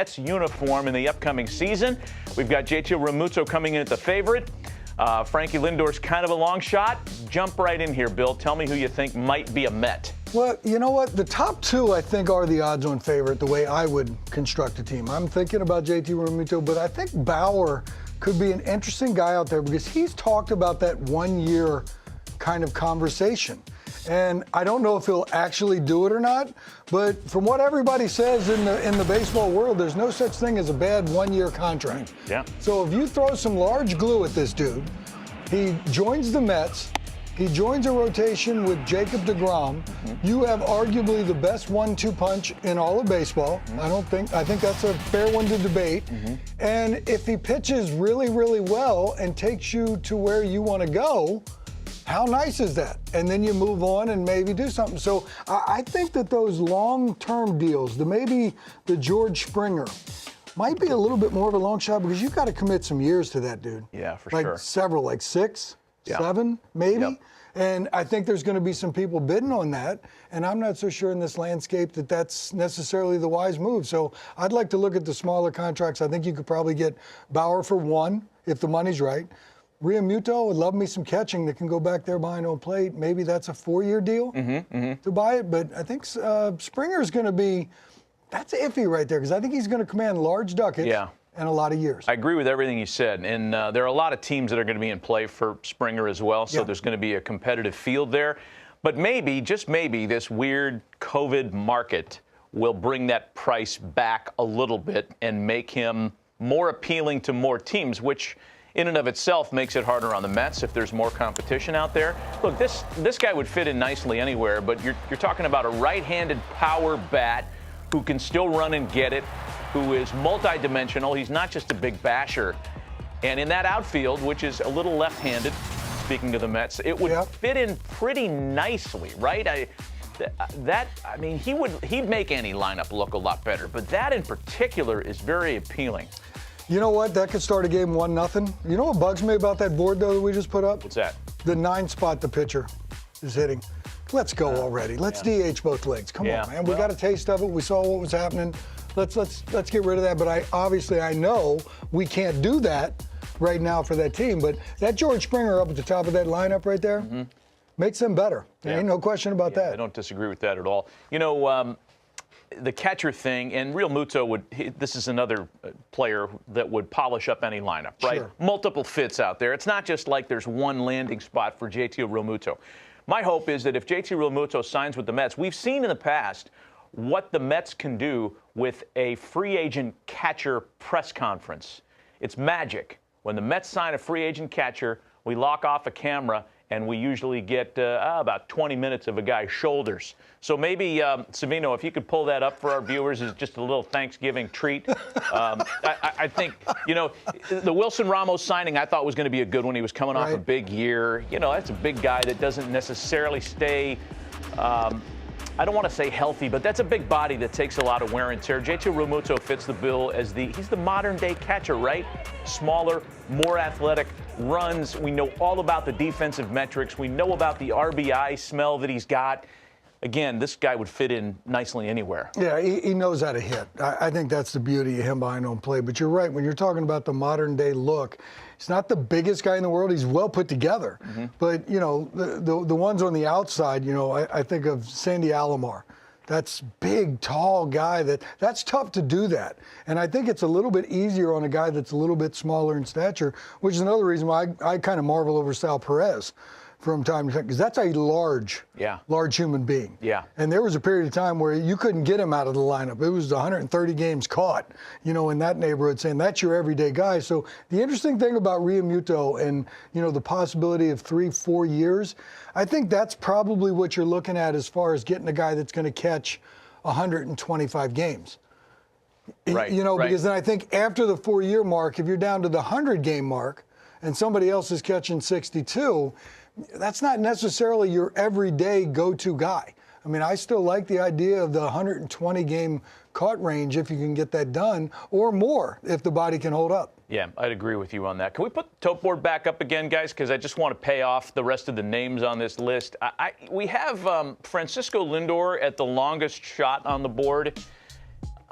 Mets uniform in the upcoming season. We've got JT Realmuto coming in at the favorite. Frankie Lindor's kind of a long shot. Jump right in here, Bill. Tell me who you think might be a Met. Well, you know what? The top two, I think, are the odds-on favorite, the way I would construct a team. I'm thinking about JT Realmuto, but I think Bauer could be an interesting guy out there because he's talked about that 1 year kind of conversation. And I don't know if he'll actually do it or not, but from what everybody says in the baseball world, there's no such thing as a bad 1 year contract. Yeah. So if you throw some large glue at this dude, he joins the Mets, he joins a rotation with Jacob deGrom. You have arguably the best 1-2 punch in all of baseball. I think that's a fair one to debate. And if he pitches really, really well and takes you to where you want to go, how nice is that? And then you move on and maybe do something. So I think that those long-term deals, maybe the George Springer, might be a little bit more of a long shot because you've got to commit some years to that dude. Yeah, for like sure. Several, like 6, 7, maybe. Yep. And I think there's going to be some people bidding on that. And I'm not so sure in this landscape that that's necessarily the wise move. So I'd like to look at the smaller contracts. I think you could probably get Bauer for 1 if the money's right. Realmuto would love me some catching that can go back there behind home plate. Maybe that's a 4-year deal to buy it. But I think Springer's going to be, that's iffy right there because I think he's going to command large ducats and a lot of years. I agree with everything you said. And there are a lot of teams that are going to be in play for Springer as well. So there's going to be a competitive field there. But maybe, just maybe, this weird COVID market will bring that price back a little bit and make him more appealing to more teams, which in and of itself makes it harder on the Mets if there's more competition out there. Look, this guy would fit in nicely anywhere, but you're talking about a right-handed power bat who can still run and get it, who is multidimensional. He's not just a big basher. And in that outfield, which is a little left-handed, speaking of the Mets, it would fit in pretty nicely, right? He'd make any lineup look a lot better, but that in particular is very appealing. You know what? That could start a game 1-0. You know what bugs me about that board, though, that we just put up? What's that? The 9 spot the pitcher is hitting. Let's go already. Let's DH both legs. Come on, man. We got a taste of it. We saw what was happening. Let's get rid of that. But I know we can't do that right now for that team. But that George Springer up at the top of that lineup right there makes them better. There ain't no question about that. I don't disagree with that at all. You know, the catcher thing, and Realmuto this is another player that would polish up any lineup, right? Sure. Multiple fits out there. It's not just like there's one landing spot for JT Realmuto. My hope is that if JT Realmuto signs with the Mets, we've seen in the past what the Mets can do with a free agent catcher press conference. It's magic. When the Mets sign a free agent catcher, we lock off a camera and we usually get about 20 minutes of a guy's shoulders. So maybe, Savino, if you could pull that up for our viewers as just a little Thanksgiving treat. I think, you know, the Wilson Ramos signing I thought was going to be a good one. He was coming off a big year. You know, that's a big guy that doesn't necessarily stay, I don't want to say healthy, but that's a big body that takes a lot of wear and tear. JT Realmuto fits the bill as he's the modern day catcher, right? Smaller, more athletic, runs. We know all about the defensive metrics. We know about the RBI smell that he's got. Again, this guy would fit in nicely anywhere. Yeah, he knows how to hit. I think that's the beauty of him behind home plate. But you're right, when you're talking about the modern day look, he's not the biggest guy in the world. He's well put together. But, you know, the ones on the outside, you know, I think of Sandy Alomar. That's big, tall guy. That's tough to do that. And I think it's a little bit easier on a guy that's a little bit smaller in stature, which is another reason why I kind of marvel over Sal Perez from time to time, because that's a large human being. Yeah. And there was a period of time where you couldn't get him out of the lineup. It was 130 games caught, you know, in that neighborhood, saying that's your everyday guy. So the interesting thing about Realmuto and, you know, the possibility of 3-4 years, I think that's probably what you're looking at as far as getting a guy that's going to catch 125 games. Right. You know, because then I think after the 4-year mark, if you're down to the 100-game mark and somebody else is catching 62, that's not necessarily your everyday go-to guy. I mean, I still like the idea of the 120-game caught range if you can get that done, or more if the body can hold up. Yeah, I'd agree with you on that. Can we put the tote board back up again, guys? Because I just want to pay off the rest of the names on this list. We have Francisco Lindor at the longest shot on the board.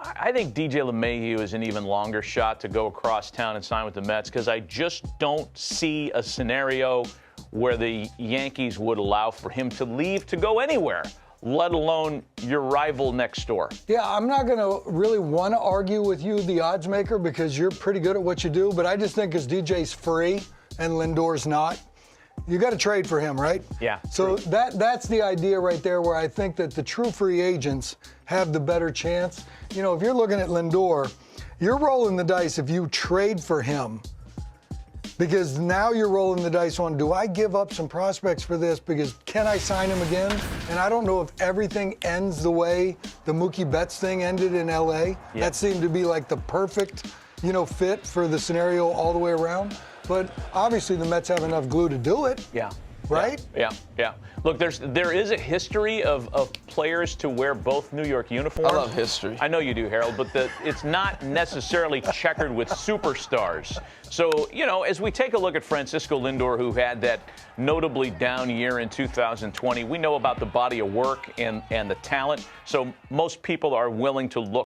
I think DJ LeMahieu is an even longer shot to go across town and sign with the Mets because I just don't see a scenario where the Yankees would allow for him to leave to go anywhere, let alone your rival next door. Yeah, I'm not going to really want to argue with you, the odds maker, because you're pretty good at what you do, but I just think because DJ's free and Lindor's not, you got to trade for him, right? Yeah. So that's the idea right there, where I think that the true free agents have the better chance. You know, if you're looking at Lindor, you're rolling the dice if you trade for him, because now you're rolling the dice on, do I give up some prospects for this, because can I sign him again? And I don't know if everything ends the way the Mookie Betts thing ended in LA. Yeah. That seemed to be like the perfect, fit for the scenario all the way around. But obviously the Mets have enough glue to do it. Yeah. Right? Yeah. Look, there is a history of players to wear both New York uniforms. I love history. I know you do, Harold, but it's not necessarily checkered with superstars. So, as we take a look at Francisco Lindor, who had that notably down year in 2020, we know about the body of work and the talent. So most people are willing to look